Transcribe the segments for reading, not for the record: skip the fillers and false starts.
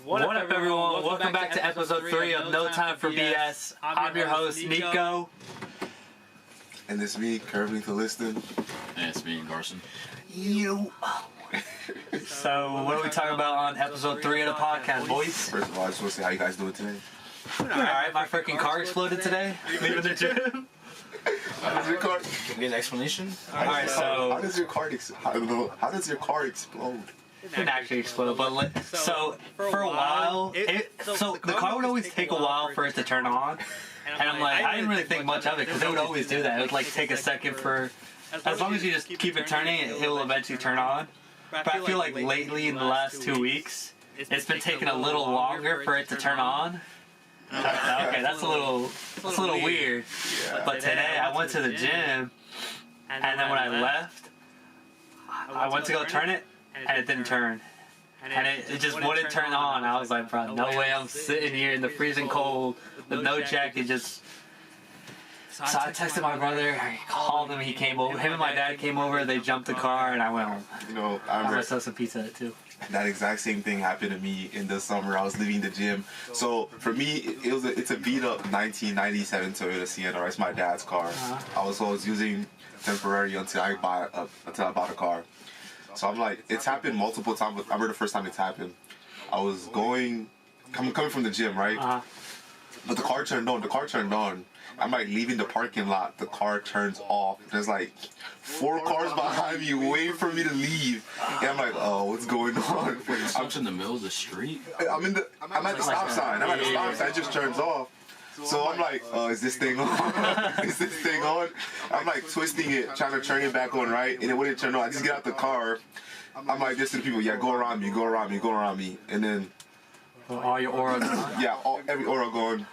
What up, everyone? Welcome back to episode 3 of No Time for BS. I'm your host, Nico. And it's me, Kirby Liston. And it's me, Garson. You. So, what are we talking about on episode 3 of the podcast, boys? First of all, I just want to say how you guys doing today. Alright, my freaking car exploded today. Leaving the gym. How does your car? Can we get an explanation? Alright, so... How does your car explode? It didn't actually explode, but so for a while, so the car would always take a while for it to turn on, and I'm like, I didn't really think much of it because it would always do that. It would like take a second for, as long as you just keep it turning, it will eventually turn on. But I feel like lately in the last 2 weeks, it's been taking a little longer for it to turn on. Okay, that's a little weird. But today I went to the gym, and then when I left, I went to go turn it. And it didn't turn. And it just wouldn't turn on. I was like, bro, no way I'm sitting here in the freezing cold with no jacket, just... So I texted my brother, I called him, he came over. Him and my dad came over, they jumped the car, and I went home. You know, I I'm remember gonna sell some pizza too. that exact same thing happened to me in the summer. I was leaving the gym. So for me, it's a beat up 1997 Toyota Sienna. It's my dad's car. I was using temporary until I bought a car. So I'm like, it's happened multiple times. But I remember the first time it's happened. I was coming from the gym, right? But the car turned on. I'm like leaving the parking lot. The car turns off. There's like 4 cars behind me waiting for me to leave. And I'm like, oh, what's going on? I'm in the middle of the street. I'm at the stop sign. It just turns off. So I'm like, is this thing on? Is this thing on? I'm like twisting it, trying to turn it back on, right? And it wouldn't turn on. I just get out the car. I'm like this to the people, yeah, go around me. And then... All your aura gone? Yeah, every aura gone.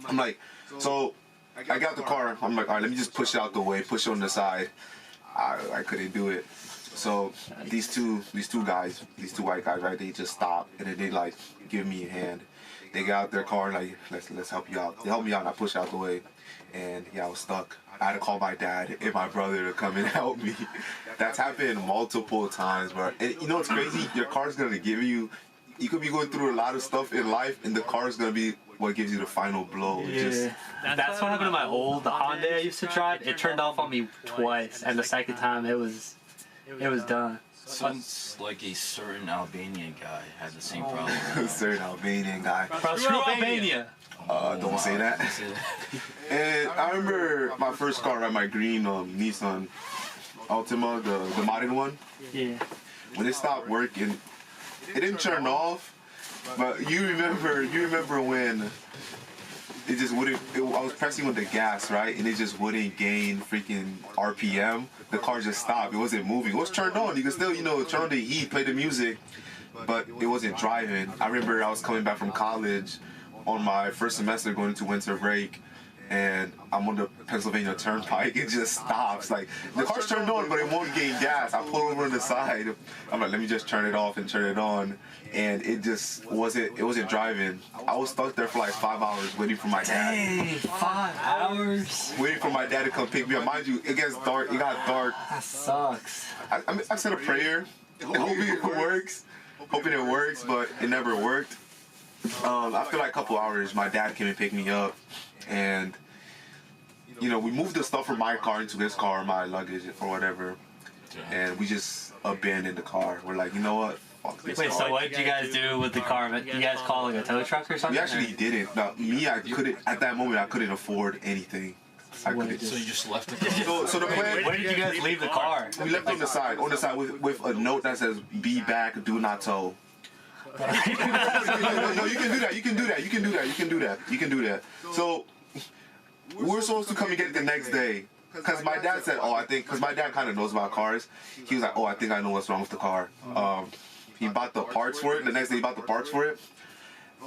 I'm like, so I got the car. I'm like, all right, let me just push it out the way, push it on the side. I couldn't do it. So these two white guys, right, they just stopped and then they like give me a hand. They got out their car like, let's help you out. They helped me out and I pushed out the way. And yeah, I was stuck. I had to call my dad and my brother to come and help me. That's happened multiple times, bro. And you know what's crazy? Your car's gonna give you could be going through a lot of stuff in life and the car's gonna be what gives you the final blow. Yeah. That's what happened to my the Honda I used to drive. It turned off on me twice, and the second time it was done. Sounds like a certain Albanian guy had the same problem. A certain Albanian guy. Bro, screw Albania. Don't say that. And I remember my first car, right, my green Nissan Altima, the modern one. Yeah. When it stopped working, it didn't turn off. But you remember when it just wouldn't. I was pressing with the gas, right, and it just wouldn't gain freaking RPM. The car just stopped. It wasn't moving. It was turned on. You could still, turn on the heat, play the music, but it wasn't driving. I remember I was coming back from college on my first semester going into winter break, and I'm on the Pennsylvania Turnpike. It just stops. Like, the car's turned on, but it won't gain gas. I pull over on the side. I'm like, let me just turn it off and turn it on. And it just wasn't driving. I was stuck there for like 5 hours waiting for my dad. Dang, 5 hours? Waiting for my dad to come pick me up. Mind you, it gets dark. It got dark. That sucks. I said a prayer, hoping it works. Hoping it works, but it never worked. After like a couple hours, my dad came and picked me up. And, we moved the stuff from my car into his car, my luggage or whatever. And we just abandoned the car. We're like, you know what? Wait, so what did you guys do with the car? You guys call like a tow truck or something? We actually didn't. Now, I couldn't, at that moment, I couldn't afford anything. So you just left the car? So the plan... Where did you guys leave the car? We left on the side with a note that says, be back, do not tow. No, you can do that. So, we're supposed to come and get it the next day. Because my dad said, because my dad kind of knows about cars. He was like, I think I know what's wrong with the car. He bought the parts for it. The next day he bought the parts for it.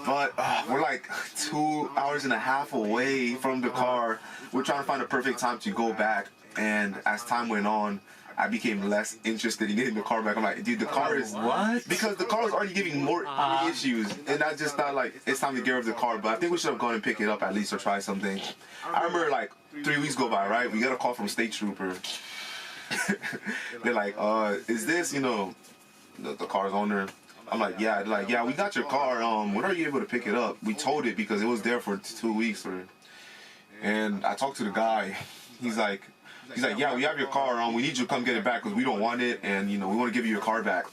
But we're like 2 hours and a half away from the car. We're trying to find the perfect time to go back. And as time went on, I became less interested in getting the car back. I'm like, dude, the car is... What? Because the car was already giving more issues. And I just thought, like, it's time to get rid of the car. But I think we should have gone and picked it up at least or try something. I remember, like, 3 weeks go by, right? We got a call from State Trooper. They're like, is this, the car's owner? I'm like, yeah. They're like, yeah, we got your car. When are you able to pick it up? We towed it because it was there for 2 weeks. And I talked to the guy. He's like, yeah, we have your car. We need you to come get it back because we don't want it, and we want to give you your car back.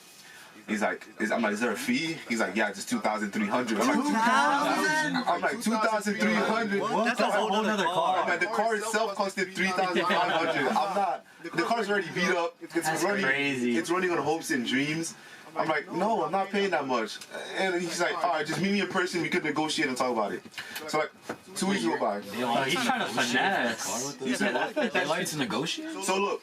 He's like, I'm like, is there a fee? He's like, yeah, it's $2,300. I'm like, $2,300? That's a whole other car. I'm like, the car itself costed $3,500. The car's already beat up. It's running. Crazy. It's running on hopes and dreams. I'm like, no, I'm not paying that much. And he's like, all right, just meet me in person. We could negotiate and talk about it. So like 2 weeks go by. Oh, he's trying to finesse. He said, They like to negotiate. so look,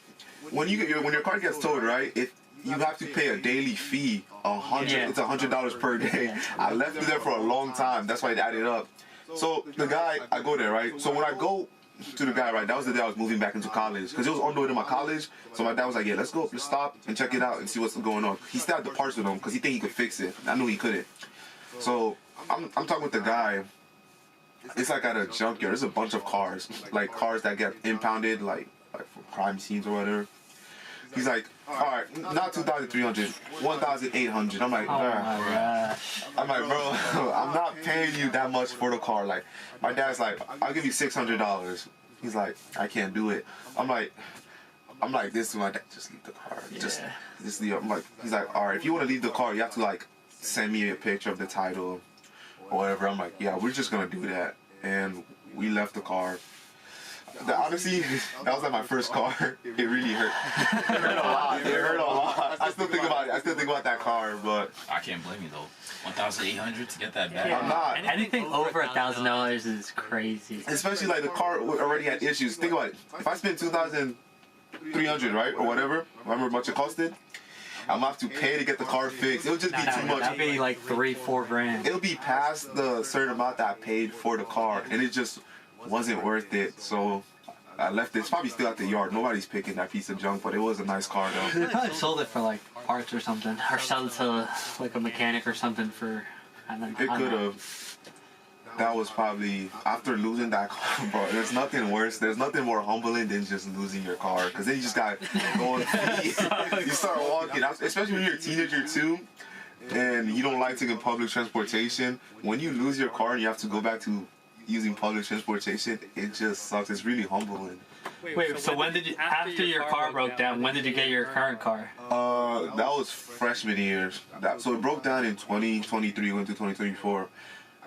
when your car gets towed, right? You have to pay a daily fee. It's $100 per day. I left it there for a long time. That's why it added up. So the guy, I go there, right? So when I go to the guy, right, that was the day I was moving back into college because it was on the way to my college. So my dad was like, yeah, let's stop and check it out and see what's going on. He still had the parts with him because he think he could fix it. I knew he couldn't. So I'm talking with the guy. It's like at a junkyard. There's a bunch of cars, like cars that get impounded, like for crime scenes or whatever. He's like, all right, not 2,300, 1,800. I'm like, Oh my gosh. I'm like, bro, I'm not paying you that much for the car. Like, my dad's like, I'll give you $600. He's like, I can't do it. I'm like, this to my dad, just leave the car. Just leave. I'm like, he's like, all right, if you want to leave the car, you have to like send me a picture of the title or whatever. I'm like, yeah, we're just gonna do that. And we left the car. Honestly, that was like my first car. It really hurt. It hurt a lot. It hurt a lot. I still think about it. I still think about that car, but I can't blame you though. 1,800 to get that back. I'm not. Anything over $1,000 is crazy. Especially like the car already had issues. Think about it. If I spend 2,300, right, or whatever, however much it costed, I'm gonna have to pay to get the car fixed. It would just be too much. That'd be like $3-4 grand. It'll be past the certain amount that I paid for the car, and it just wasn't worth it. So I left it. It's probably still at the yard. Nobody's picking that piece of junk, but it was a nice car though. They probably sold it for like parts or something, or sell it to like a mechanic or something for. It could have. That was probably after losing that car, bro. There's nothing worse. There's nothing more humbling than just losing your car, because then you just got going. You start walking, especially when you're a teenager too, and you don't like taking public transportation. When you lose your car and you have to go back to using public transportation, it just sucks. It's really humbling. Wait, so when did you, after your car broke down, when did you get your current car? That was freshman year. So it broke down in 2023, went to 2024.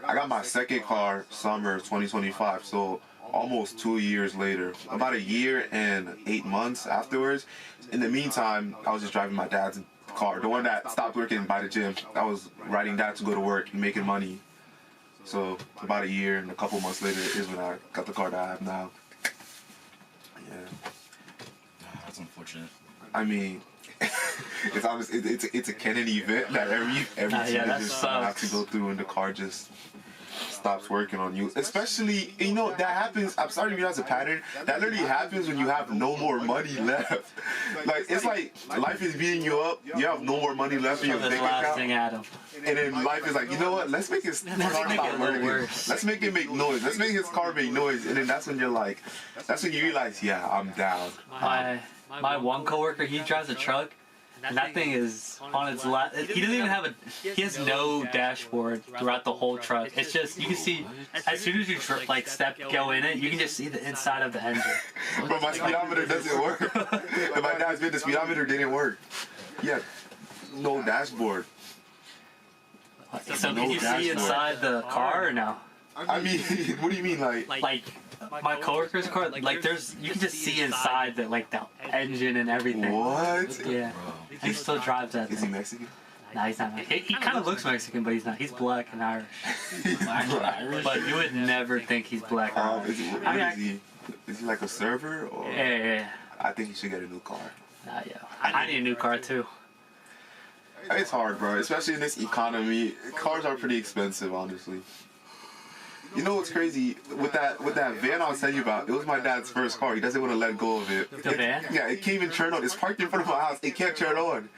I got my second car summer 2025, so almost 2 years later. About a year and 8 months afterwards. In the meantime, I was just driving my dad's car, the one that stopped working by the gym. I was riding that to go to work and making money. So about a year and a couple months later is when I got the car that I have now. Yeah. That's unfortunate. I mean, it's obviously it's a Kennedy event that every teenager have to go through, and the car just stops working on you. Especially, that happens. I'm starting to realize a pattern. That literally happens when you have no more money left. Like, it's like life is beating you up. You have no more money left in your bank account. And then life is like, you know what? Let's make his car stop working. Let's make it make noise. Let's make his car make noise. And then that's when you're like, that's when you realize, yeah, I'm down. My one coworker, he drives a truck. And that thing is on its left. He doesn't even have he has no dashboard throughout the whole truck. It's just, you can see, as soon as you go in it, you can just see the inside of the engine. But my speedometer doesn't work. And my dad's been, the speedometer didn't work. Yeah, no dashboard. So can you see inside the car or no? I mean, what do you mean, like my coworker's car, like there's, you can just see inside the engine and everything. What? Yeah. He still drives that thing. Is he Mexican? Nah, he's not Mexican. He kind of looks Mexican, but he's not. He's black and Irish. Black and Irish? But you would never think he's black or Irish. Is he like a server? Or? Yeah. I think he should get a new car. Nah, yeah. I need a new car too. It's hard, bro. Especially in this economy. Cars are pretty expensive, honestly. You know what's crazy? With that van I was telling you about, it was my dad's first car. He doesn't want to let go of it. The van? Yeah, it can't even turn on. It's parked in front of my house. It can't turn on.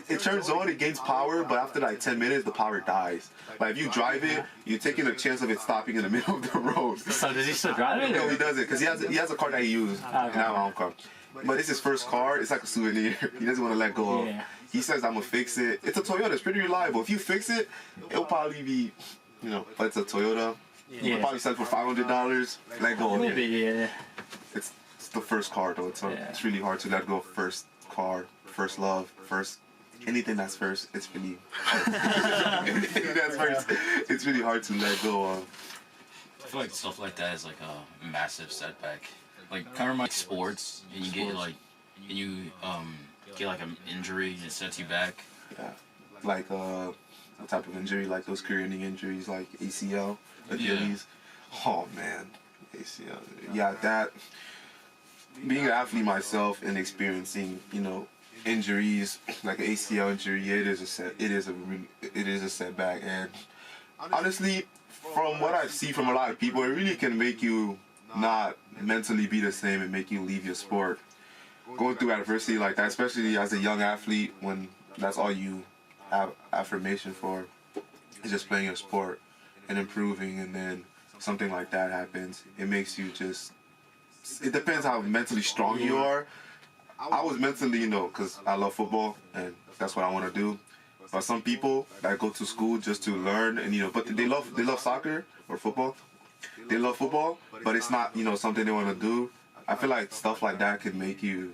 It turns on, it gains power, but after like 10 minutes, the power dies. Like, if you drive it, you're taking a chance of it stopping in the middle of the road. So does he still drive it? No, he doesn't, because he has a car that he uses. Okay. And I have my own car. but it's his first car. It's like a souvenir. He doesn't want to let go of. Yeah. He says, "I'm gonna fix it." It's a Toyota. It's pretty reliable. If you fix it, it'll probably be, but it's a Toyota. Yeah. It'll probably sell for $500. Let go of Maybe, it. yeah. It's the first car though. It's really hard to let go of first car, first love, first anything that's first. It's really anything that's first. It's really hard to let go of. I feel like stuff like that is like a massive setback. Like kind of reminds sports, and you get like, get like an injury and it sets you back. Yeah, like a type of injury, like those career-ending injuries, like ACL, Achilles. Yeah. Oh man, ACL. Yeah, that. Being an athlete myself and experiencing, injuries like an ACL injury, it is a setback. And honestly, from what I see from a lot of people, it really can make you not mentally be the same and make you leave your sport. Going through adversity like that, especially as a young athlete, when that's all you have affirmation for, is just playing your sport and improving, and then something like that happens, it makes you just. It depends how mentally strong you are. I was mentally, because I love football and that's what I want to do. But some people that go to school just to learn and but they love soccer or football. They love football, but it's not something they want to do. I feel like stuff like that could make you.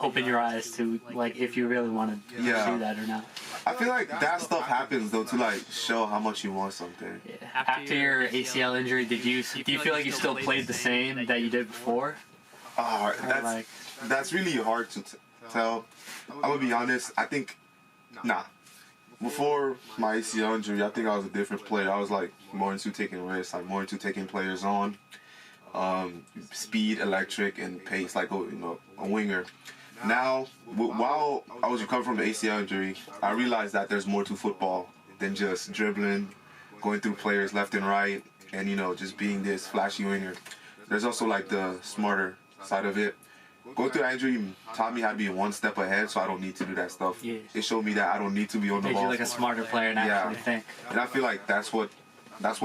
Open your eyes to if you really want to do that or not. I feel like that stuff happens though to show how much you want something. Yeah. After your ACL injury, do you feel like you still played the same that you did before? That's really hard to tell. I'm gonna be honest. I think before my ACL injury, I think I was a different player. I was more into taking risks, more into taking players on. Speed, electric, and pace, a winger. Now, while I was recovering from the ACL injury, I realized that there's more to football than just dribbling, going through players left and right, and just being this flashy winger. There's also the smarter side of it. Going through that injury taught me how to be one step ahead, so I don't need to do that stuff. Yeah. It showed me that I don't need to be on the ball. Made you a smarter player and actually think. And I feel like that's what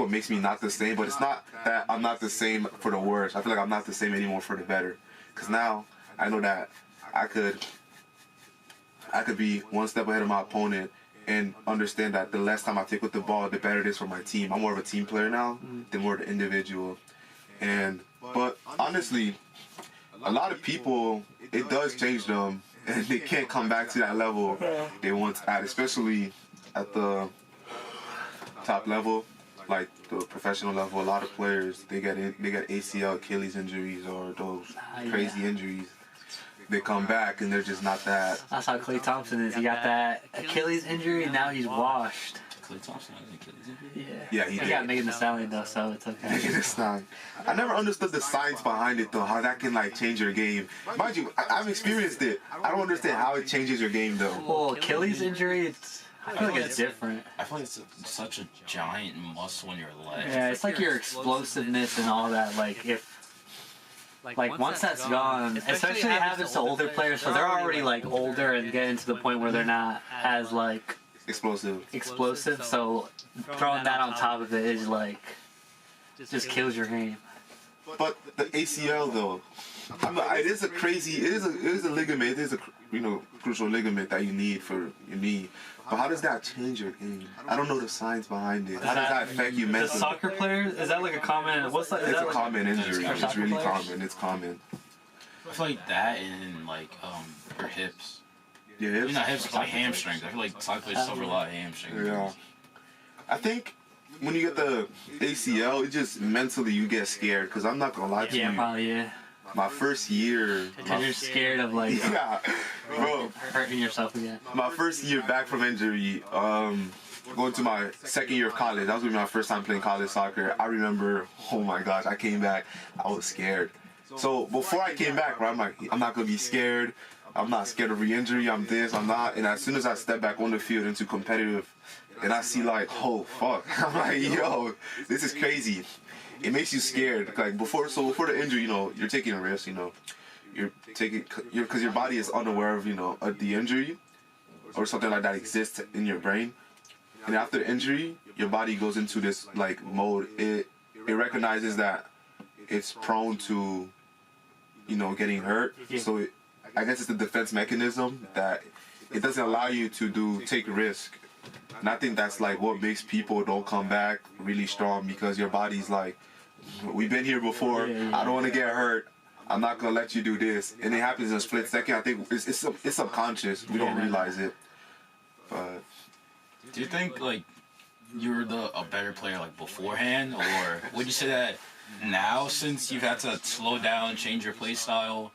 makes me not the same, but it's not that I'm not the same for the worse. I feel like I'm not the same anymore for the better. Because now I know that I could be one step ahead of my opponent and understand that the less time I take with the ball, the better it is for my team. I'm more of a team player now than more of the individual. But honestly, a lot of people, it does change them, and they can't come back to that level they once at, especially at the top level. Like the professional level, a lot of players they get ACL, Achilles injuries, or those crazy injuries. They come back and they're just not that. That's how Klay Thompson is. He got that Achilles injury and now he's washed. Klay Thompson had an Achilles injury? Yeah, he got Megan Thee Stallion though, so it's okay. Megan Thee Stallion. I never understood the science behind it though, how that can change your game. Mind you, I've experienced it. I don't understand how it changes your game though. Well, Achilles injury, I feel like it's different. I feel like it's such a giant muscle in your leg. Yeah, it's your explosiveness and all that. Once that's gone, especially it happens to older players, so they're already older and getting to the point where they're not as explosive. So throwing that on top of it is just kills your game. But the ACL though, it is a ligament. It is a crucial ligament that you need for your knee. But how does that change your game? I don't know the science behind it. How does that affect you mentally? The soccer players, is that a common? What's that? It's a common injury. It's really common. It's common. I feel like that and your hips. Your hips? Not hips, but hamstrings. I feel like soccer players suffer a lot of hamstrings. Yeah. I think when you get the ACL, it just mentally you get scared. Because I'm not gonna lie to you. Yeah, probably. Yeah. My first year. Because you're scared of bro, hurting yourself again. My first year back from injury, going to my second year of college. That was gonna be my first time playing college soccer. I remember, oh my gosh, I came back. I was scared. So before I came back, right, I'm not gonna be scared. I'm not scared of re-injury. I'm this. I'm not. And as soon as I step back on the field into competitive, and I see oh fuck, I'm like, yo, this is crazy. It makes you scared. Before the injury, you're taking a risk. You're taking because your body is unaware of of the injury or something like that exists in your brain. And after the injury, your body goes into this mode. It recognizes that it's prone to getting hurt. Yeah. So I guess it's the defense mechanism that it doesn't allow you to take risk. And I think that's like what makes people don't come back really strong, because your body's like, we've been here before. I don't want to get hurt. I'm not gonna let you do this. And it happens in a split second. I think it's subconscious. We don't realize it. But do you think like you're a better player like beforehand, or would you say that now, since you've had to slow down, change your play style,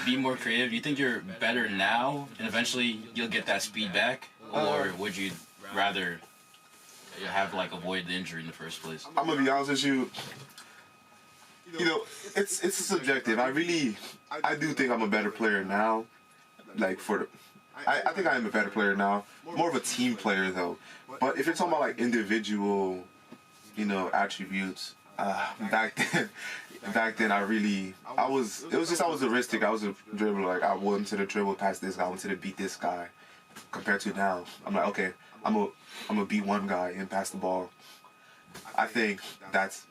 be more creative, do you think you're better now and eventually you'll get that speed back, or would you rather have like avoid the injury in the first place? I'm gonna be honest with you. It's subjective. I do think I'm a better player now. Like I think I am a better player now. More of a team player though. But if you're talking about like individual, attributes, back then I was a risk taker. I was a dribbler. Like I wanted to dribble past this guy. I wanted to beat this guy. Compared to now, I'm like, okay, I'm gonna beat one guy and pass the ball. I think that's,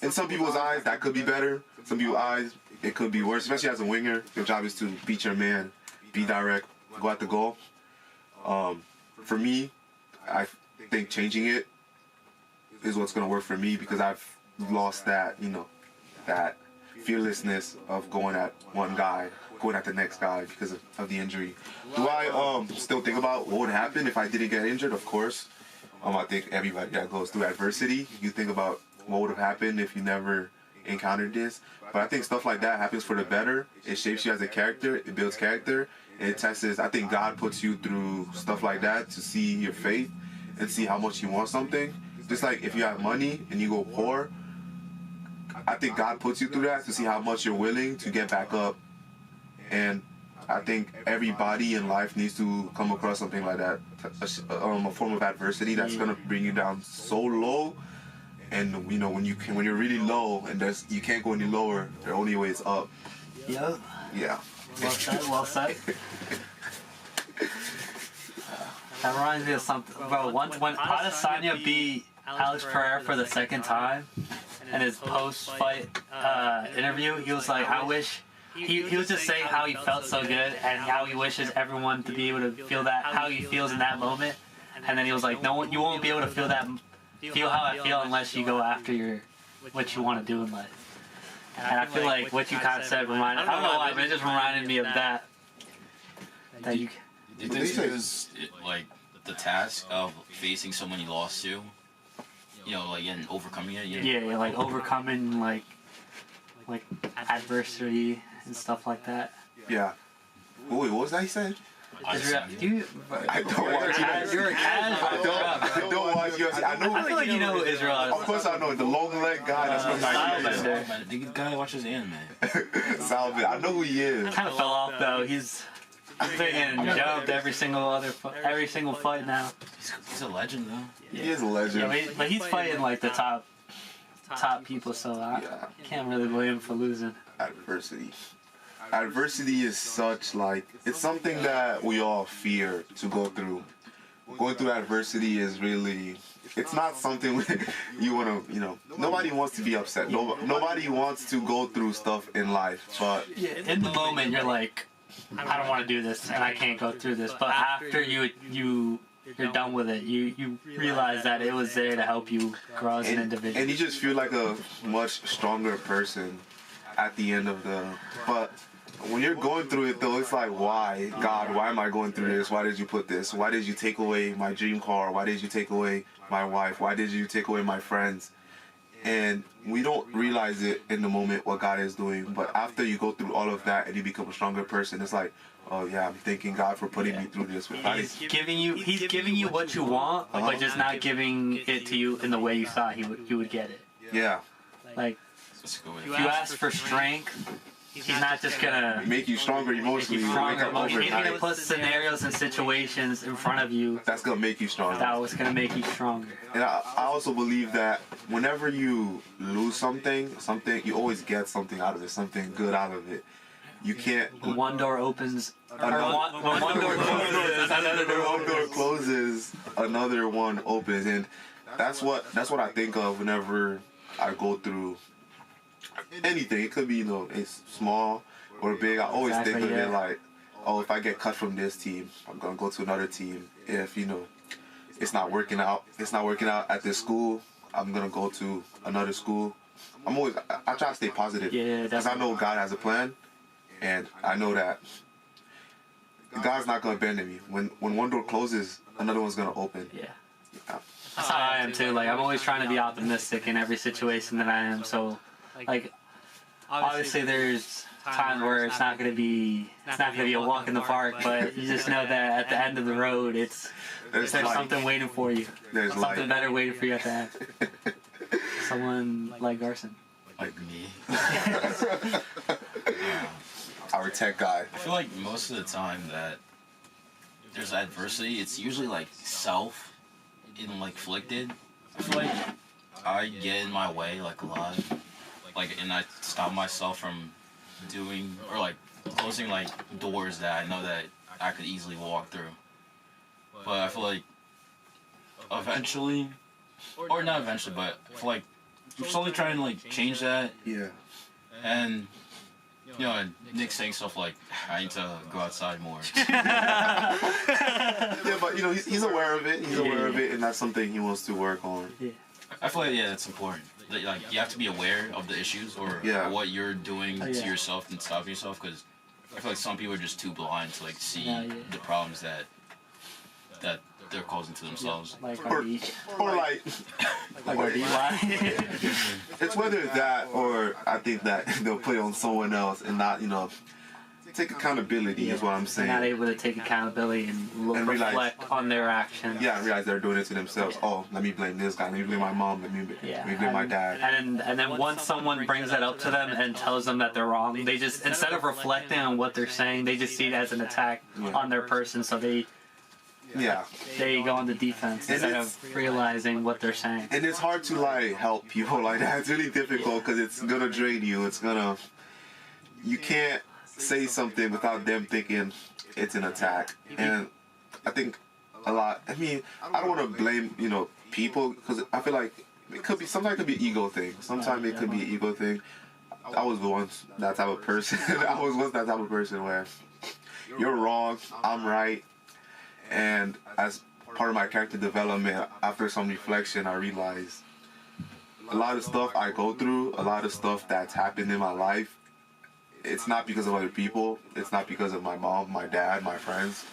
in some people's eyes, that could be better. Some people's eyes, it could be worse. Especially as a winger, your job is to beat your man, be direct, go at the goal. For me, I think changing it is what's gonna work for me, because I've lost that, that fearlessness of going at one guy, going at the next guy because of the injury. Do I still think about what would happen if I didn't get injured? Of course. I think everybody that goes through adversity, you think about what would have happened if you never encountered this. But I think stuff like that happens for the better. It shapes you as a character. It builds character. It tests. I think God puts you through stuff like that to see your faith and see how much you want something. Just like if you have money and you go poor, I think God puts you through that to see how much you're willing to get back up. And I think everybody in life needs to come across something like that, a form of adversity that's gonna bring you down so low. And when you're really low and you can't go any lower, the only way is up. Yeah. Yeah. Well said. Well said. That reminds me of something. Bro, once when Adesanya beat Alex Pereira for the second time, in his post-fight interview, he was like, I wish... He was just saying how he felt so good and how he wishes everyone to be able to feel that, how he feels in that moment. And then he was like, no, you won't be able to feel how I feel unless you go after what you want to do in life. And I feel like what you kind of said I don't know why, but it just reminded me of that. Do you think it was like the task of facing someone you lost to, and overcoming it? Yeah, like overcoming like adversity and stuff like that. Yeah. Wait, what was that he said? I don't watch UFC. You're a casual. I don't watch UFC. I feel like you know Israel. Of course I know. The long leg guy that's from Nigeria. The guy watches anime. Salvin. I know who he is. Kind of fell off though. He's getting jumped every single fight now. He's a legend though. He is a legend. Yeah, but he's fighting like the top people, so I can't really blame him for losing. Adversity is such it's something that we all fear to go through. Going through adversity is really, it's not something you want to, nobody wants to be upset. Nobody wants to go through stuff in life, but in the moment you're like, I don't want to do this and I can't go through this. But after you're done with it, you realize that it was there to help you grow as an individual. And you just feel like a much stronger person at the end of but when you're going through it though, it's like, why? God, why am I going through this? Why did you put this? Why did you take away my dream car? Why did you take away my wife? Why did you take away my friends? And we don't realize it in the moment what God is doing, but after you go through all of that and you become a stronger person, it's like, oh yeah, I'm thanking God for putting me through this. He's giving you what you want, but just not giving it to you in the way you thought you would get it. Yeah. Like, if you ask for strength, he's not just gonna make you stronger emotionally. He's gonna put scenarios and situations in front of you that's gonna make you stronger. That was gonna make you stronger. And I also believe that whenever you lose something, you always get something out of it, something good out of it. You can't. When one door opens, when one door closes, another one opens, and that's what I think of whenever I go through anything. It could be, it's small or big. I always think of it like, oh, if I get cut from this team, I'm gonna go to another team. If it's not working out at this school, I'm gonna go to another school. I try to stay positive. Because I know God has a plan, and I know that God's not gonna abandon me. When one door closes, another one's gonna open. Yeah. That's how I am too. Like, I'm always trying to be optimistic in every situation that I am. So, like, obviously there's times where it's not gonna be a walk in the park, but you just know that at the end of the road, there's something waiting for you. There's something better waiting for you at the end. Someone like Garson. Like me. Our tech guy. I feel like most of the time that there's adversity, it's usually like self-inflicted. I feel like I get in my way like a lot, and I stop myself from doing or like closing like doors that I know that I could easily walk through. But I feel like eventually, or not eventually, but I feel like I'm slowly trying to like change that. Yeah. And Nick's saying stuff like, I need to go outside more. Yeah, but he's aware of it. He's aware of it, and that's something he wants to work on. Yeah. I feel like that's important. Like you have to be aware of the issues or what you're doing to yourself and stopping yourself. Because I feel like some people are just too blind to like see the problems that they're causing to themselves. Like or like it's whether that or I think that they'll put it on someone else and not take accountability is what I'm saying. They're not able to take accountability and reflect on their actions. Yeah, and realize they're doing it to themselves. Oh, let me blame this guy. Let me blame my mom. Let me blame my dad. And then once someone brings that up to them and tells them that they're wrong, they just, instead of reflecting on what they're saying, they just see it as an attack on their person. So they go on the defense instead of realizing what they're saying. And it's hard to help people like that. It's really difficult because it's gonna drain you. You can't say something without them thinking it's an attack. And I think a lot. I mean, I don't want to blame people because I feel like sometimes it could be an ego thing. Sometimes it could be an ego thing. I was once that type of person. I was once that type of person where you're wrong, I'm right. And as part of my character development, after some reflection, I realized a lot of stuff I go through, a lot of stuff that's happened in my life, it's not because of other people. It's not because of my mom, my dad, my friends.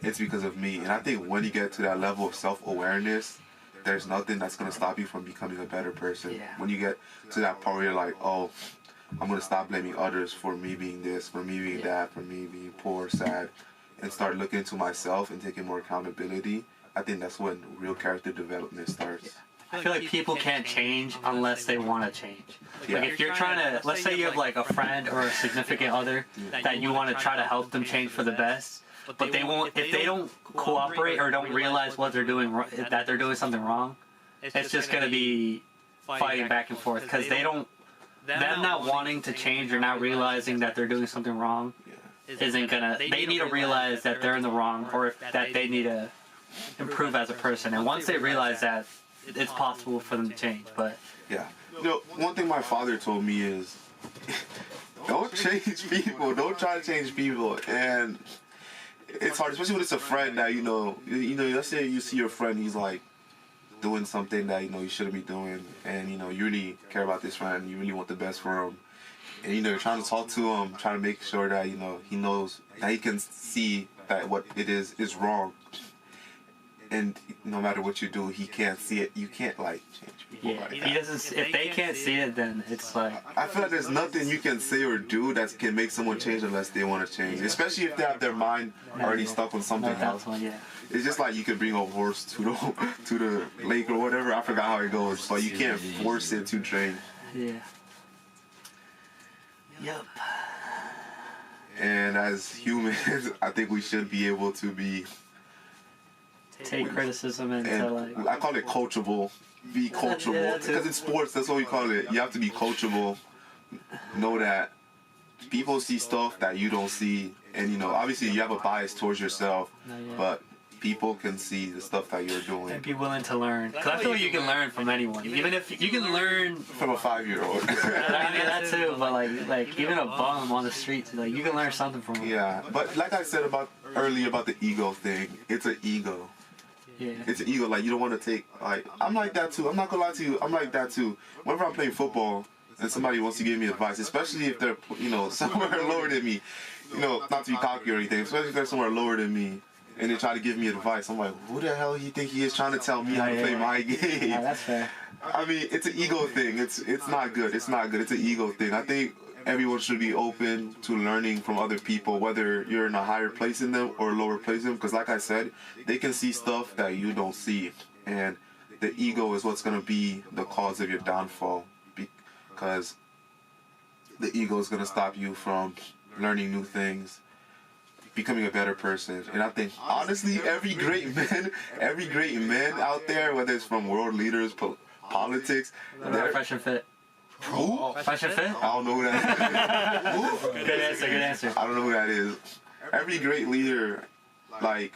It's because of me. And I think when you get to that level of self-awareness, there's nothing that's going to stop you from becoming a better person. Yeah. When you get to that part where you're like, oh, I'm going to stop blaming others for me being this, for me being that, for me being poor, sad, and start looking into myself and taking more accountability, I think that's when real character development starts. I feel like people can't change unless they want to change. Like if you're trying to, let's say you have like a friend or a significant other that you want to try to help them change for the best, but they won't, if they don't cooperate or don't realize what they're doing, that they're doing something wrong, it's just going to be fighting back and forth because them not wanting to change or not realizing that they're doing something wrong isn't gonna, they need to realize that they're in the wrong or that they need to improve as a person. And once they realize that, it's possible for them to change. But yeah, one thing my father told me is don't change people, don't try to change people. And it's hard, especially when it's a friend that let's say you see your friend, he's like doing something that you shouldn't be doing, and you really care about this friend, you really want the best for him, and you're trying to talk to him, trying to make sure that he knows that he can see that what it is wrong. And no matter what you do, he can't see it. You can't change people. Yeah, he doesn't. If they can't see it, then it's like. I feel like there's nothing you can say or do that can make someone change unless they want to change. Especially if they have their mind already stuck on something else. It's just like you can bring a horse to the lake or whatever. I forgot how it goes, but you can't force it to train. Yeah. Yep. And as humans, I think we should be able to take criticism and I call it coachable. Be coachable. Because in sports, that's what we call it. You have to be coachable. Know that people see stuff that you don't see. And, obviously you have a bias towards yourself. But people can see the stuff that you're doing. And be willing to learn. Because I feel like you can learn from anyone. Even if you can learn from a 5-year-old. I mean that too, but like even a bum on the streets, like you can learn something from him. Yeah, but like I said earlier about the ego thing, it's an ego. Yeah. It's an ego. Like you don't want to take. Like I'm like that too. I'm not gonna lie to you. I'm like that too. Whenever I'm playing football and somebody wants to give me advice, especially if they're somewhere lower than me, not to be cocky or anything, especially if they're somewhere lower than me. And they try to give me advice. I'm like, who the hell he think he is trying to tell me how to play my game? Yeah, that's fair. I mean, it's an ego thing. It's not good. It's not good. It's an ego thing. I think everyone should be open to learning from other people, whether you're in a higher place in them or a lower place in them. Because like I said, they can see stuff that you don't see. And the ego is what's going to be the cause of your downfall. Because the ego is going to stop you from learning new things, becoming a better person. And I think honestly every great man out there, whether it's from world leaders, politics, They're Fresh and Fit. Who? Fresh and Fit? I don't know who that is. Who? Good answer. I don't know who that is. Every great leader, like,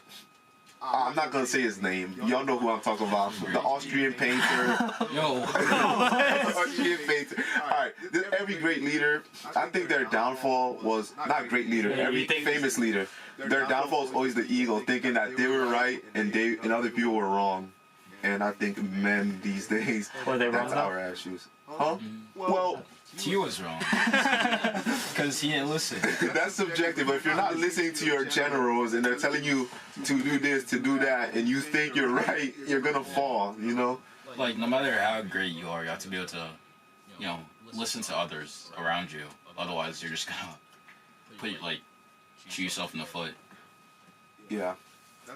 I'm not gonna say his name. Y'all know who I'm talking about. The Austrian painter. Yo. Austrian painter. Alright, every great leader, I think their downfall was, not great leader, every famous leader, their downfall is always the ego, thinking that they were right and other people were wrong. And I think men these days, Were they wrong, that's our issues. Huh? Well, T was wrong. Because he didn't listen. that's subjective, but if you're not listening to your generals and they're telling you to do this, to do that, and you think you're right, you're gonna fall, Like, no matter how great you are, you have to be able to, listen to others around you. Otherwise, you're just gonna shoot yourself in the foot. Yeah.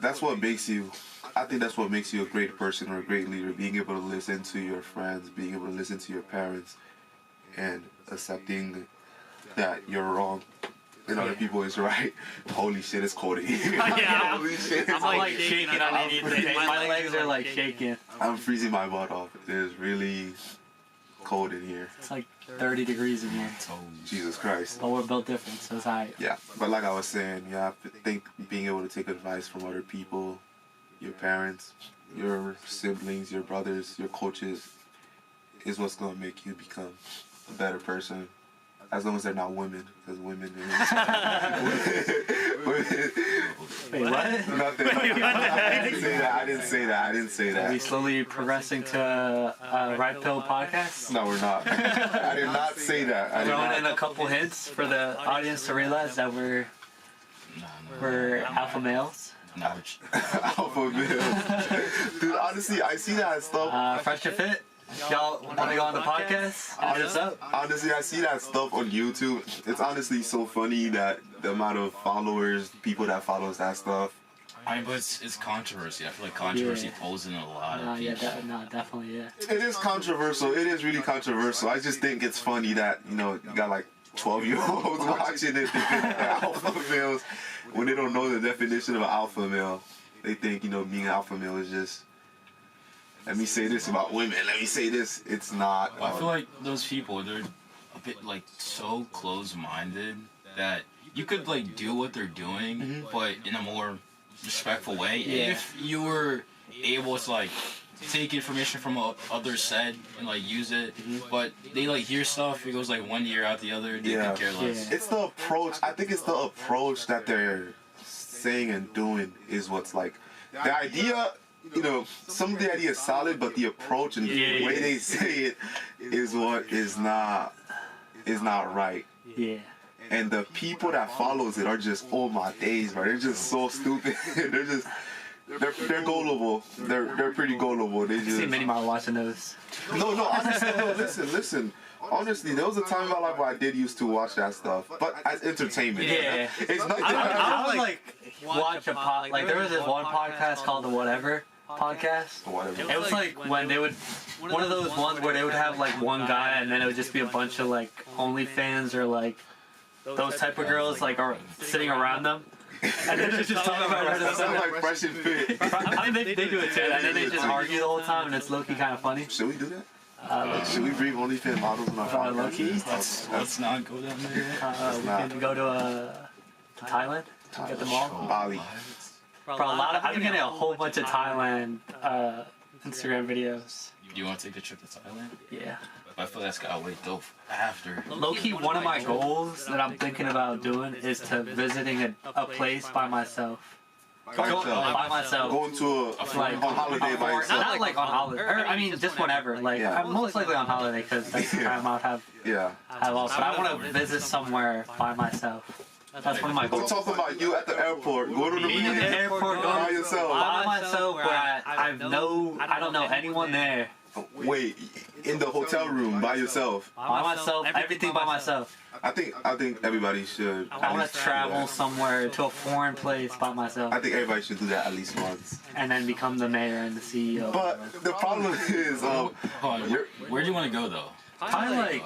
That's what makes you, I think that's what makes you a great person or a great leader, being able to listen to your friends, being able to listen to your parents, and accepting that you're wrong and other people is right. Holy shit, it's cold in here. Yeah. Holy shit. I'm like shaking underneath. My legs are like shaking. I'm freezing my butt off. It is really cold in here. It's like 30 degrees in here. Jesus Christ. But we're built different, so it's alright. Yeah, but like I was saying, I think being able to take advice from other people, your parents, your siblings, your brothers, your coaches, is what's going to make you become a better person. As long as they're not women, because women. Wait, what? Nothing. I didn't say that. Are we slowly progressing to a Red Pill podcast? No, we're not. I did not say that. Throwing in a couple hints for the audience to realize that we're alpha males. Alpha males. Dude, honestly, I see that stuff. Fresh and Fit? Y'all want to go on the podcast? Honestly, I see that stuff on YouTube. It's honestly so funny that the amount of followers, people that follows that stuff. I mean, but it's controversy. I feel like controversy pulls in a lot of people. Definitely, yeah. It is controversial. It is really controversial. I just think it's funny that, you got like 12-year-olds watching it thinking they're alpha males when they don't know the definition of an alpha male. They think, being an alpha male is just, let me say this about women, let me say this. It's not. I feel like those people, they're a bit so close-minded that you could do what they're doing, but in a more respectful way. Yeah. If you were able to take information from what others said and use it, but they hear stuff, it goes 1 year out the other, they could care less. Yeah. It's the approach. I think it's the approach that they're saying and doing is what's the idea. Some of the idea is solid, but the approach and the way they say it is what is not right. Yeah. And the people that follows it are just, oh my days, bro. They're just so stupid. They're gullible. They're pretty gullible. They just. I see many more watching those. No. Honestly, no. Listen. Honestly, there was a time in my life where I did used to watch that stuff, but as entertainment. Yeah. It's not. I would watch a there was this one podcast called the Whatever podcast. Whatever. It was when they would, one of those ones where they would have one guy and then it would just be a bunch of OnlyFans or those type of girls are sitting around them. And then they're just talking about random Sounds stuff. like Fresh and Fit. I mean, they do it too, and then they just argue the whole time, and it's low-key kind of funny. Should we do that? Should we bring OnlyFans models in our podcast? Low-key? Let's not go down there. We can go to Thailand, get them all. Bali. For a lot of, I've been getting a whole bunch of Thailand Instagram videos. Do you want to take the trip to Thailand? Yeah. I feel that's gotta wait till after. Low-key, one of my goals that I'm thinking about doing is to visiting a place by myself. By myself. Going to Like on holiday by yourself. Not like on holiday. Or, I mean, just whenever. Like, Yeah. I'm most likely on holiday because that's the time I'll have Yeah. off. But I want to visit somewhere by myself. That's one of my I'm goals. talking about you at the airport. Go to the Being in the airport, by going yourself. by myself, where I don't know anyone there. Wait, in the hotel room by yourself. By myself, everything by myself. I think everybody should. I want to travel somewhere to a foreign place by myself, I think everybody should do that at least once. and then become the mayor and the CEO. But the problem is, Where do you want to go though? Probably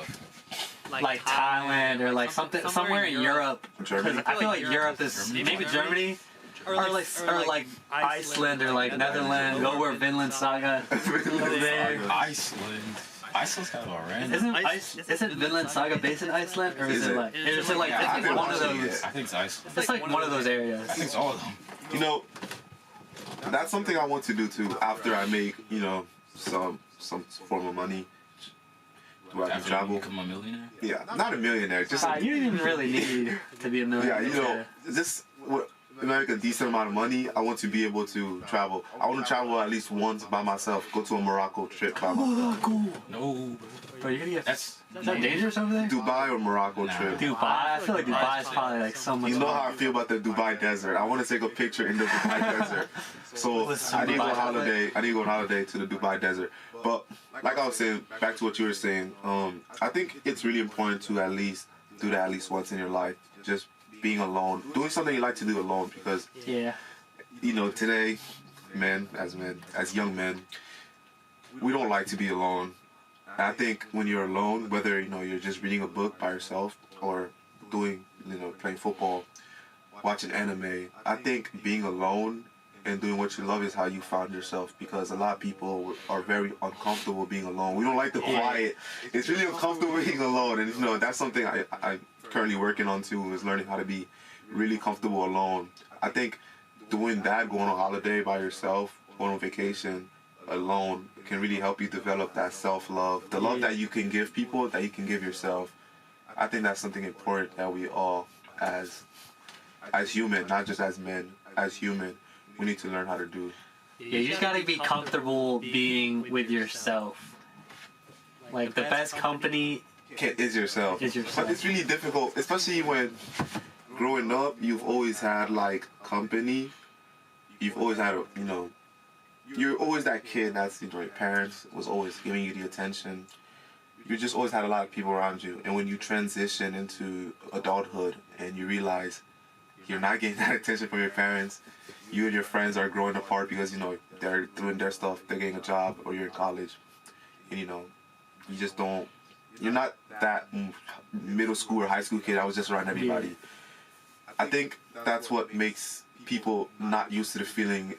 like Thailand or like somewhere in Europe. Germany. Because I feel like Europe is maybe Germany. Or like Iceland or like Netherlands. Go where Vinland Saga. Go there. Iceland. Iceland's kind of alright. Isn't Vinland Saga based in Iceland, or is it like? Is it like Yeah, it's like one of I think those? I think it's Iceland. It's like one of those areas. I think it's all of them. You know, that's something I want to do too. After I make, some form of money, where I can After you travel. become a millionaire. Yeah, not a millionaire, just You didn't even really need to be a millionaire. just when I make a decent amount of money, I want to be able to travel. I want to travel at least once by myself. Go to a Morocco trip by myself. No. Bro, you're gonna get. That's Is that dangerous over there? Dubai or Morocco trip. Dubai. I feel like Dubai is probably like so much. You know how I feel about the Dubai desert. I want to take a picture in the Dubai desert. So I need to go on holiday. I need to go on holiday to the Dubai desert. But like I was saying, back to what you were saying, I think it's really important to at least do that at least once in your life. Just being alone, doing something you like to do alone, because Yeah. today, as young men, we don't like to be alone. And I think when you're alone, whether you're just reading a book by yourself or doing playing football, watching anime, I think being alone and doing what you love is how you found yourself, because a lot of people are very uncomfortable being alone. We don't like the quiet. It's really uncomfortable being alone, and that's something I'm currently working on too, is learning how to be really comfortable alone. I think doing that, going on holiday by yourself, going on vacation alone, can really help you develop that self-love, the love that you can give people, that you can give yourself. I think that's something important that we all, as human, not just as men, as human, we need to learn how to do. Yeah, you just gotta be comfortable being with yourself. Like the best company Is yourself. is yourself. But it's really difficult, especially when growing up, you've always had like company. You've always had you're always that kid that's your parents was always giving you the attention. You just always had a lot of people around you, and when you transition into adulthood and you realize you're not getting that attention from your parents, you and your friends are growing apart because they're doing their stuff, they're getting a job, or you're in college, and you just don't. You're not that middle school or high school kid. I was just around everybody. I think that's what makes people not used to the feeling,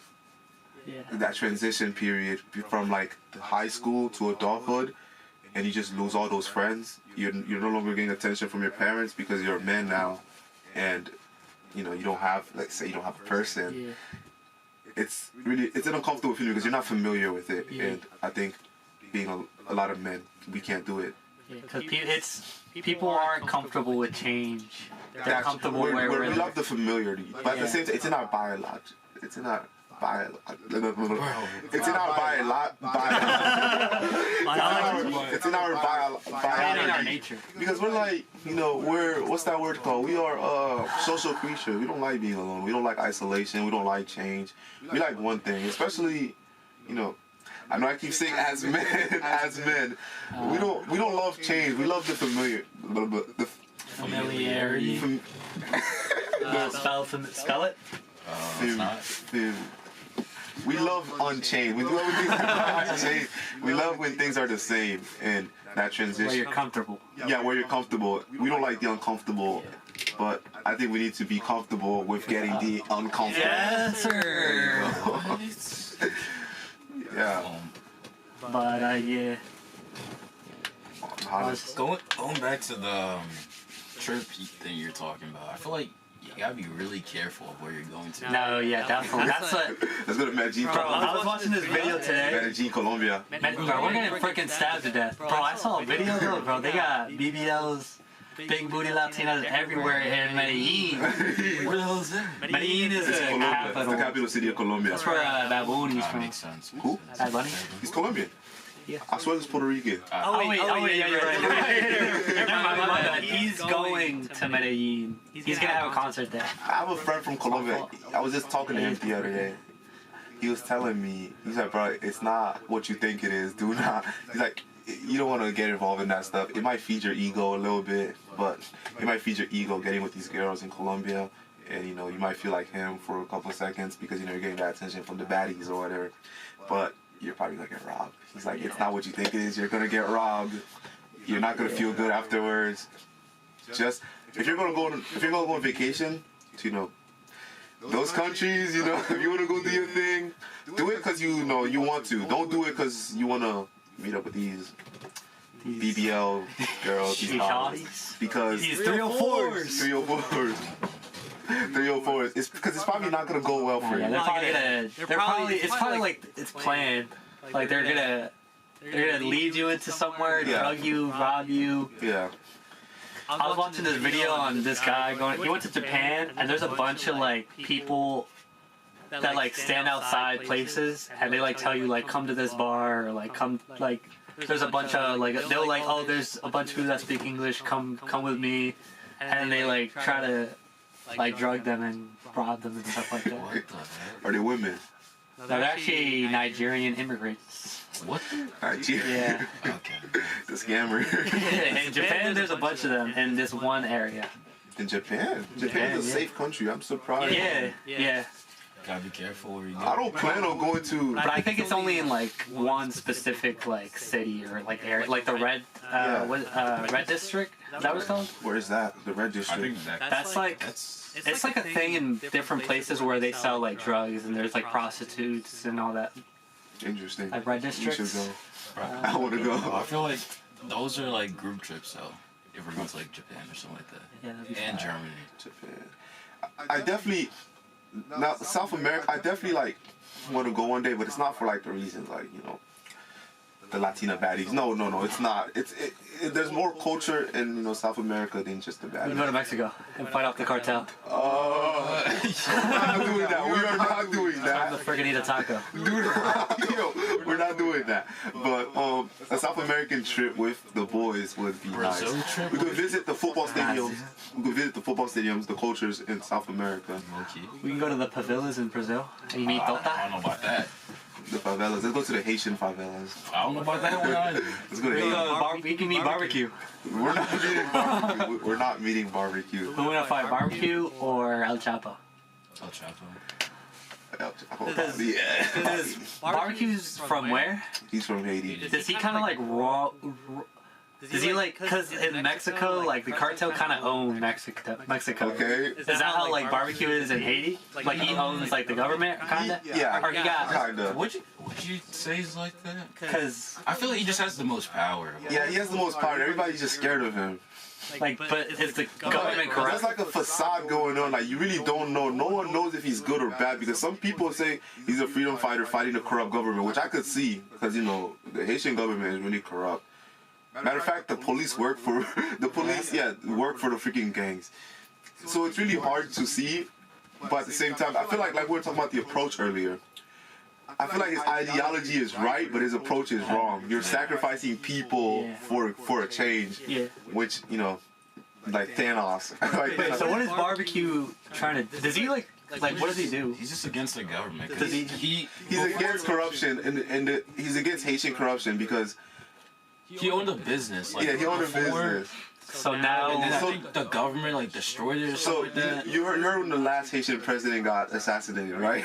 that transition period from like high school to adulthood, and you just lose all those friends. You're no longer getting attention from your parents because you're a man now, and you don't have, let's say you don't have a person. It's an uncomfortable feeling because you're not familiar with it, and I think being a lot of men, we can't do it. Because people aren't comfortable with change. They're comfortable where we love the familiarity, but at the same time, it's in our biology. It's in our biology. It's in our It's in our biology. in our nature. Because we're like, what's that word called? We are social creatures. We don't like being alone. We don't like isolation. We don't like change. We like one thing, especially, I know I keep saying as men, we don't love change. We love the familiar, the Familiarity. Spell it. It's not. We love unchanged. We love when things are unchanged. We love when things are the same, and that transition. Where you're comfortable. Yeah, where you're comfortable. We don't like the uncomfortable, but I think we need to be comfortable with getting the uncomfortable. Yes, sir. Yeah. But yeah. Honest. Going back to the trip thing you're talking about, I feel like you gotta be really careful of where you're going to. No, yeah, definitely. That's what. Let's go to Medellin. Bro, I was watching this video today. Medellin, Colombia. Bro, we're getting freaking stabbed to death. Bro, I saw a video though, bro. They got BBLs, big booty Latinas everywhere in Medellin. Where the hell is that? Medellin is the Colombia. It's the capital. capital city of Colombia. That's where Bad Bunny's That from. makes sense. Who? Bad Bunny? He's Colombian. Yeah. I swear he's Puerto Rican. Oh wait, yeah, you're right. Never mind, my bad. He's going to Medellin. He's gonna have a concert there. I have a friend from Colombia. I was just talking to him the other day. He was telling me, he's like, bro, it's not what you think it is. Do not. He's like, you don't want to get involved in that stuff. It might feed your ego a little bit, but it might feed your ego getting with these girls in Colombia. And, you know, you might feel like him for a couple of seconds because, you know, you're getting that attention from the baddies or whatever. But you're probably going to get robbed. He's like, it's not what you think it is. You're going to get robbed. You're not going to feel good afterwards. Just, if you're going to go on vacation to, you know, those countries, you know, if you want to go do your thing, do it because you know you want to. Don't do it because you want to meet up with these BBL girls, these hotties. Because These 304s. 304s. 304s. It's because it's probably not gonna go well for you. Yeah, they're probably it's probably like it's planned. Like they're gonna lead you into somewhere, drug you, rob you. Yeah. I was watching this video on this guy going. He went to Japan, and there's a bunch of like people that like stand outside places, and they like tell you like come to this bar or like come like. There's a bunch of like they'll like oh there's a bunch of people that speak English, come with me, and they like try to like drug them and rob them and stuff like that. What the heck? Are they women? They're actually Nigerian immigrants. What? Yeah. Okay. The scammer. In Japan, there's a bunch of them in this one area. In Japan? Japan is a safe country. I'm surprised. Yeah. Gotta be careful where you go. I don't plan on going to. But I think it's only in like one specific like city or like area, like the red red district. Is that what it's called? Where is that? The red I district. think That's like it's like a thing in different places where they sell like drugs and there's like prostitutes and all that. Interesting. Like red You should districts. go. I want to go. I feel like those are like group trips though. If we're going to like Japan or something like that. Yeah, that'd be And fun. Germany. Japan. I definitely. Now South America, I definitely like want to go one day, but it's not for like the reasons like you know the Latina baddies. No, it's not. There's more culture in South America than just the We baddies. go to Mexico and fight off the cartel. We're not doing that. We are not doing I'm that. the friggin' eat a taco. We're not doing that. But a South American trip with the boys would be Brazil nice. trip? We could visit the football stadiums. We could visit the football stadiums, the cultures in South America. Okay. We can go to the favelas in Brazil and you meet I Tota. don't know about that. The favelas. Let's go to the Haitian favelas. I don't know about that one either. Let's go to Haiti. We can meet barbecue. We're not meeting barbecue. We're not meeting barbecue. Who wanna fight, barbecue or El Chapo? El Chapo. Yeah. Barbecue's from where? He's from Haiti. Does he kind of like raw? Does he like? Cause in Mexico, like the cartel kind of own Mexico. Okay. Is that how like barbecue is in Haiti? Like he owns like the government, kinda? Yeah. Or he got? Kinda. Would you say he's like that? Cause I feel like he just has the most power. Yeah, he has the most power. Everybody's just scared of him. like, but is the government There's corrupt? like a facade going on. Like you really don't know. No one knows if he's good or bad because some people say he's a freedom fighter fighting a corrupt government, which I could see because the Haitian government is really corrupt. Matter of fact, the police work for work for the freaking gangs. So it's really hard to see, but at the same time, I feel like we were talking about the approach earlier. I feel like his ideology is right, but his approach is wrong. You're sacrificing people for a change, which like Thanos. Wait, so what is barbecue trying to? Does he like what does he do? He's just against the government. 'Cause Does he? He's against corruption, and he's against Haitian corruption because He owned a business. Like, he owned a before, business. So And now, then I think the government like destroyed it or So something like that. you heard when the last Haitian president got assassinated, right?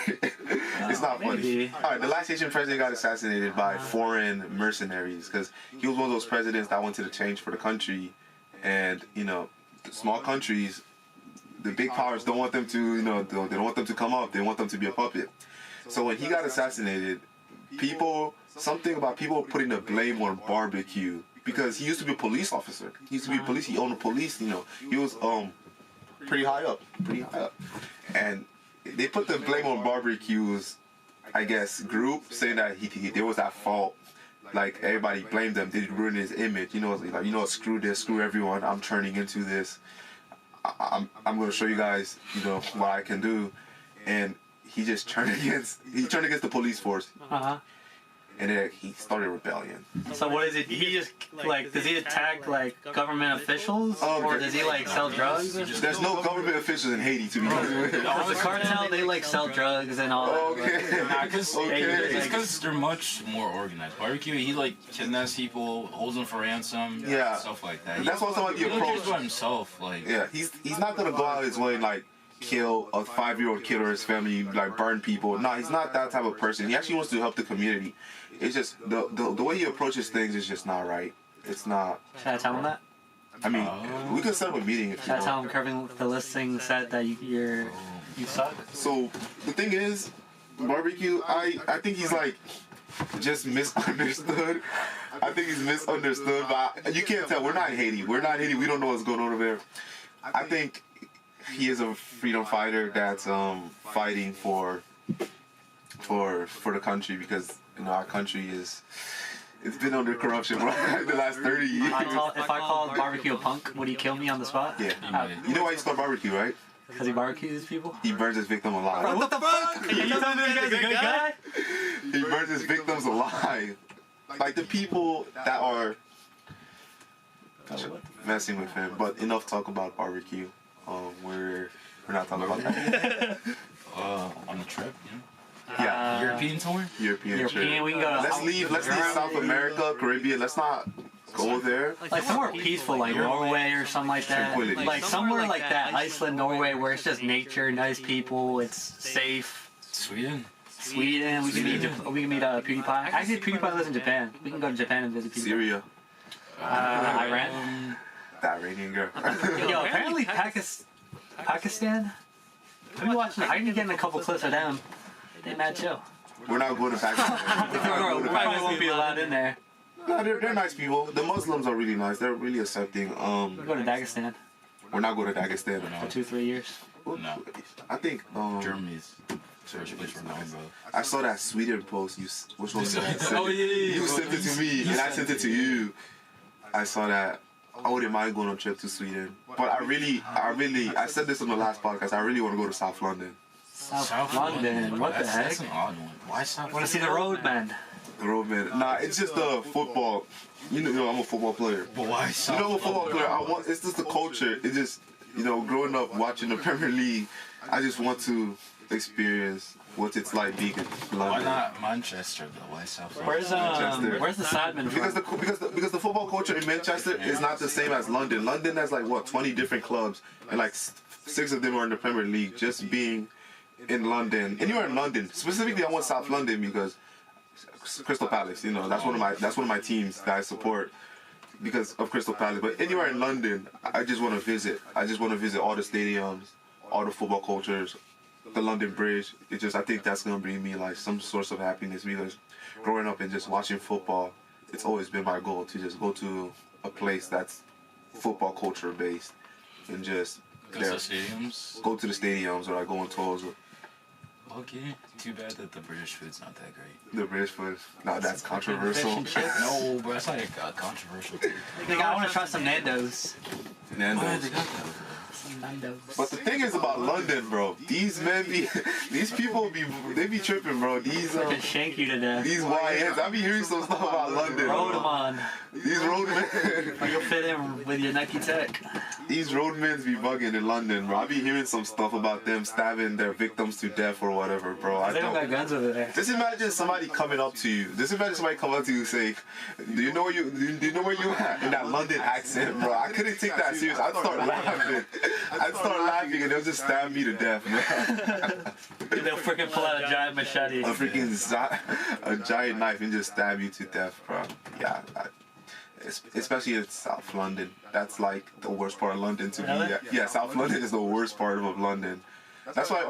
It's not funny. maybe. All right, the last Haitian president got assassinated by foreign mercenaries because he was one of those presidents that wanted to change for the country, and the small countries, the big powers don't want them to, they don't want them to come up. They want them to be a puppet. So when he got assassinated, something about people putting the blame on barbecue. Because he used to be a police officer. He used to be police. He owned a police. He was pretty high up. And they put the blame on barbecues, I guess, group, saying that there was at fault. Like, everybody blamed them. They ruined his image. Like, screw this, screw everyone. I'm turning into this. I'm going to show you guys, what I can do. And he just turned against the police force. And then he started rebellion. So what is it? He just, does he attack, government officials? Or does he, sell drugs? There's no government officials in Haiti, to be honest with you. The cartel, they, sell drugs and all that. Okay. Nah, it's because they're much more organized. Barbecue, he, kidnaps people, holds them for ransom, stuff like that. That's also like the approach. By himself, Yeah, he's not going to go out his way and, kill a 5-year-old kid or his family, burn people. No, he's not that type of person. He actually wants to help the community. It's just the way he approaches things is just not right. It's not. Should I tell him that? I mean, we can set up a meeting if you want. Should I tell him Kevin the listing said that you suck? So the thing is, barbecue. I think he's just misunderstood. I think he's misunderstood, but you can't tell. We're not in Haiti. We don't know what's going on over there. I think he is a freedom fighter that's fighting for the country, because our country it's been under corruption for the last 30 years. If I called barbecue a punk, would he kill me on the spot? Yeah. You know why he started barbecue, right? Because he barbecues people? He burns his victim alive. Bro, what the fuck? You telling me this guy's a good guy? He burns his victims alive. Like the people that are messing with him. But enough talk about barbecue. We're not talking about that. On the trip, Yeah. European tour? European trip. We can go. Let's leave South America, Caribbean. Let's not go there. Somewhere peaceful, like Norway or something like that. Tranquility. Somewhere like that, Iceland, Norway, where it's just nature, nice people, it's safe. Sweden, we can meet PewDiePie. Actually, PewDiePie lives in Japan. We can go to Japan and visit PewDiePie. Syria. Iran. The Iranian girl. Yo, apparently Pakistan. I can get in a couple clips of them. They mad chill. We're not going to Pakistan. We probably won't be allowed in there. No, they're nice people. The Muslims are really nice. They're really accepting. We go to Dagestan We're not going to Dagestan. for 2-3 years. No. I think Germany's first place we're going, bro. I saw that Sweden post. Which one was that? Oh, yeah. You sent it to me, and I sent it to you. I saw that. I wouldn't mind going on a trip to Sweden. But I said this on the last podcast, I really want to go to South London. South London, what the heck? That's an odd one. Why South? Want to see the roadman? The roadman. Nah, it's just the football. You know, I'm a football player. But why South? I'm a football player. It's just the culture. It's just, growing up watching the Premier League, I just want to experience what it's like being in London. Why not Manchester though? Why South London? Where's the Sidemen from? Because the football culture in Manchester is not the same as London. London has 20 different clubs, and 6 of them are in the Premier League. Just being in London, anywhere in London, specifically I want South London because Crystal Palace. That's one of my teams that I support because of Crystal Palace. But anywhere in London, I just want to visit. I just want to visit all the stadiums, all the football cultures. The London Bridge. I think that's gonna bring me some source of happiness because growing up and just watching football, it's always been my goal to just go to a place that's football culture based and just go to the stadiums. Go to the stadiums or go on tours. Okay. Too bad that the British food's not that great. The British food? No, that's controversial. No, bro, that's not a controversial thing. I want to try some Nando's. Nando's. They got that. But the thing is about London, bro. These people be tripping, bro. They can shank you to death. These YNs. I be hearing some stuff about London. Road them on. These roadmen. You'll fit in with your Nike Tech. These roadmen be bugging in London, bro. I be hearing some stuff about them stabbing their victims to death or whatever, bro. They don't got guns over there. Just imagine somebody coming up to you. Just imagine somebody coming up to you and say, "Do you know where you at?" In that London accent, bro. I couldn't take that serious. I'd start laughing and they'll just stab me to death, man. They'll freaking pull out a giant machete. A giant knife and just stab you to death, bro. Yeah. Especially in South London. That's the worst part of London to me. Yeah, South London is the worst part of London. That's why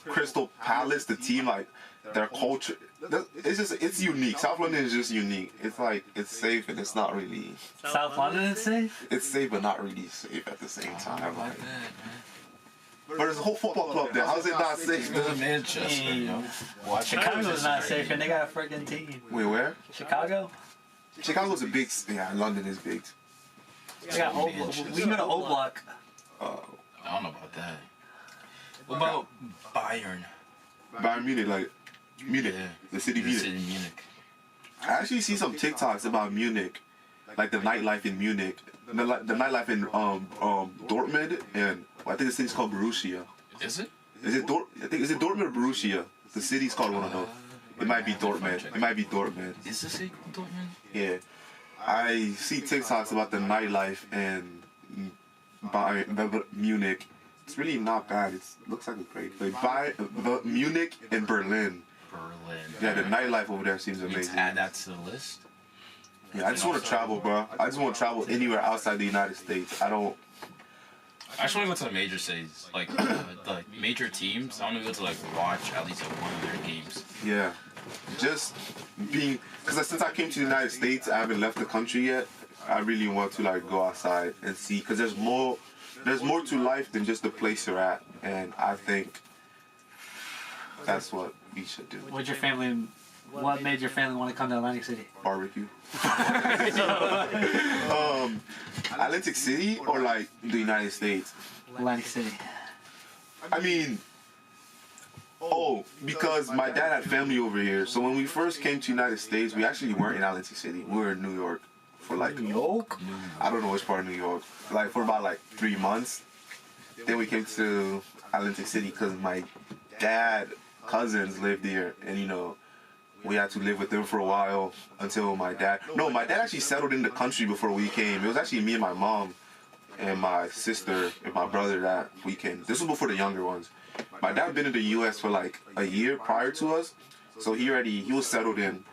Crystal Palace, the team, like their culture, it's unique. South London is just unique. It's like it's safe and it's not really. South London is safe? It's safe but not really safe at the same time. I like Like, that, man. but there's a whole football club there. How's it not safe? There's a Manchester, you know. Chicago's not safe and they got a freaking team. Wait, where? Chicago? Chicago's a big. Yeah, London is big. We got we can go to O Block. I don't know about that. What about Bayern? Bayern Munich, like Munich, Yeah. the city The Munich. city Munich. I actually see some TikToks about Munich, like the nightlife in Munich, the nightlife in Dortmund, and I think the city's called Borussia. Is it? Is it Dortmund or Borussia? The city's called one of those. It might be Dortmund. It might be Dortmund. Is the city Dortmund? Yeah, I see TikToks about the nightlife in Munich. It's really not bad. It looks like a great place. Munich and Berlin. Berlin. Yeah, the nightlife over there seems You amazing. add that to the list. Yeah, I just want to travel, bro. I just want to travel anywhere outside the United States. I don't. I just want to go to the major cities, like the major teams. I want to go to like watch at least one of their games. Yeah, just being because since I came to the United States, I haven't left the country yet. I really want to like go outside and see because there's more to life than just the place you're at, and I think that's what we should do. What made your family want to come to Atlantic City? Barbecue. Atlantic City or like the United States? Atlantic City. I mean, because my dad had family over here. So when we first came to United States, we actually weren't in Atlantic City. We were in New York for like New York? I don't know which part of New York. Like for about like 3 months. Then we came to Atlantic City because my dad cousins lived here, and you know. We had to live with them for a while until my dad actually settled in the country before we came. It was actually me and my mom and my sister and my brother that we came. This was before the younger ones. My dad had been in the U.S. for like a year prior to us, so he was settled in.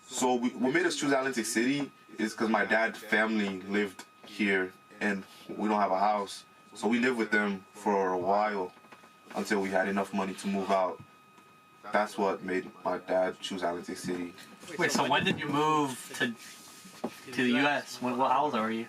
So what made us choose Atlantic City is because my dad's family lived here and we don't have a house. So we lived with them for a while until we had enough money to move out. That's what made my dad choose Atlantic City. Wait, so when did you move to the U.S.? How old are you?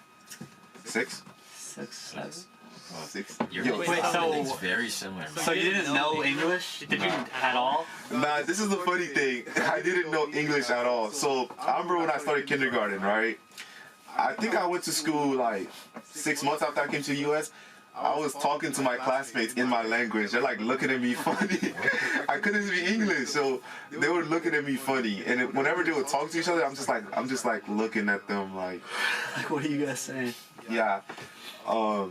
6? 6, 7. 6. It's very similar. So you didn't know English? Did you at all? Nah, this is the funny thing. I didn't know English at all. So I remember when I started kindergarten, right? I think I went to school like 6 months after I came to the U.S. I was talking to my classmates in my language. They're like looking at me funny. I couldn't speak English, so they were looking at me funny. And whenever they would talk to each other, I'm just like looking at them like. Like, what are you guys saying? Yeah. I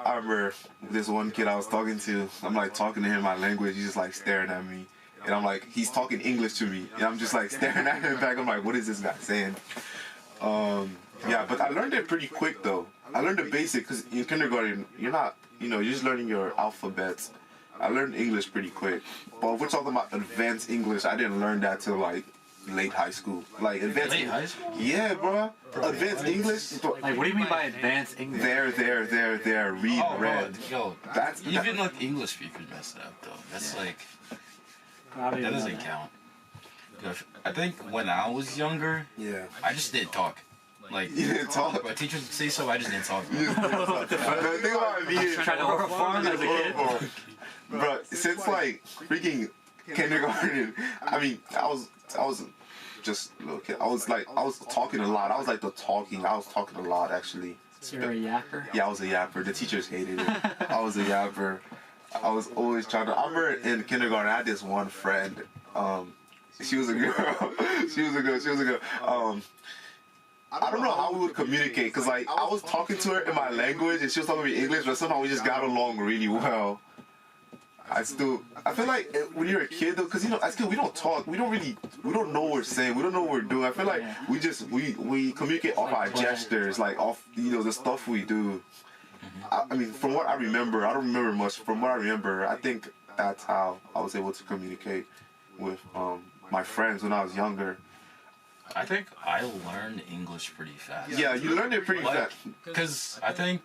remember this one kid I was talking to. I'm like talking to him in my language. He's just like staring at me, and I'm like, he's talking English to me, and I'm just like staring at him back. I'm like, what is this guy saying? Yeah, but I learned it pretty quick though. I learned the basic because in kindergarten, you're just learning your alphabets. I learned English pretty quick. But if we're talking about advanced English, I didn't learn that till like late high school. Like advanced. Late high school? Yeah, bro. Advanced English. Like, what do you mean by advanced English? There. Read, read. Yo, even like English speakers messed up though. That's like that doesn't count. I think when I was younger, I just didn't talk. Like, you didn't talk? My teachers would say so, I just didn't talk. The thing about me is, trying to work farm as a kid. Bro, since like freaking kindergarten, I mean, I was just a little kid. I was talking a lot. I was talking a lot actually. So you're a yapper? Yeah, I was a yapper. The teachers hated it. I was a yapper. I was always trying to. I remember in kindergarten, I had this one friend. She was a girl. She was a girl. I don't know how we would communicate because like I was talking to her in my language and she was talking to me English, but somehow we just got along really well. I feel like when you're a kid though, because as kids we don't talk, we don't know what we're saying, we don't know what we're doing. I feel like we communicate off our gestures, like off the stuff we do. I mean, from what I remember, I don't remember much. From what I remember, I think that's how I was able to communicate with my friends when I was younger. I think I learned English pretty fast. Yeah, you learned it pretty fast. Because I think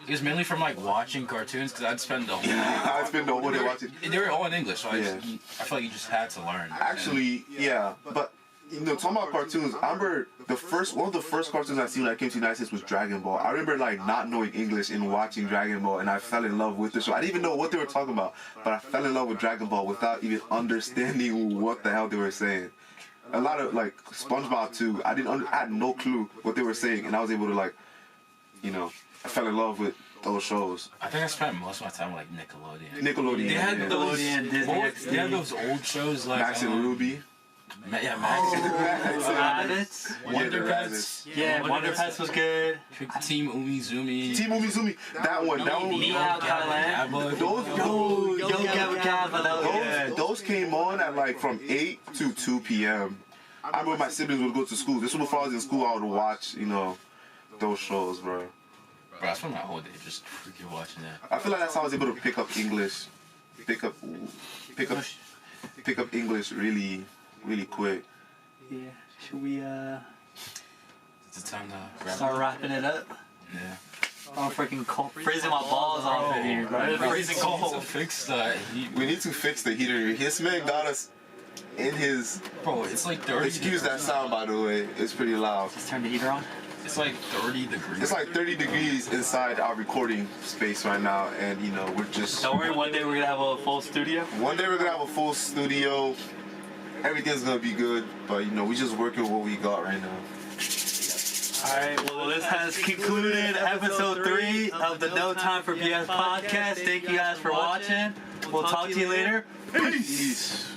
It was mainly from like watching cartoons because I'd spend the whole day. I spent the whole day watching. They were all in English, so Yeah. I feel like you just had to learn. Actually, yeah, but talking about cartoons, I remember one of the first cartoons I seen when I came to the United States was Dragon Ball. I remember like not knowing English and watching Dragon Ball, and I fell in love with the show. I didn't even know what they were talking about, but I fell in love with Dragon Ball without even understanding what the hell they were saying. A lot of like SpongeBob too. I had no clue what they were saying, and I was able to like, I fell in love with those shows. I think I spent most of my time like Nickelodeon. Nickelodeon. They had those, Disney XD. they had those old shows like Max and Ruby. Yeah, Max and Rabbits. Wonder the Pets. Yeah, Wonder Pets was good. Team Umizoomi. Team Umizoomi. That one. Meow Thailand. Yo, Gabba Gabba, that was good. Those came on at like from 8 to 2 p.m. I remember my siblings would go to school. This was before I was in school. I would watch, those shows, bro. Bro, I spent my whole day just freaking watching that. I feel like that's how I was able to pick up English, pick up English really, really quick. Yeah, should we It's time to wrap start wrapping it up? Yeah. I'm freaking cold. Freezing my balls off in here, bro. It's freezing To cold. fix the heat. We need to fix the heater. His man got us in his. Bro, it's like 30. Excuse that sound, by the way. It's pretty loud. Just turn the heater on. It's like 30 degrees. It's like 30 degrees inside our recording space right now, and we're just. Don't worry, one day we're gonna have a full studio. One day we're gonna have a full studio. Everything's gonna be good, but we just working with what we got right now. Alright, well this has concluded episode 3 of the No Time for BS podcast. Thank you guys for watching. We'll talk to you later. Peace.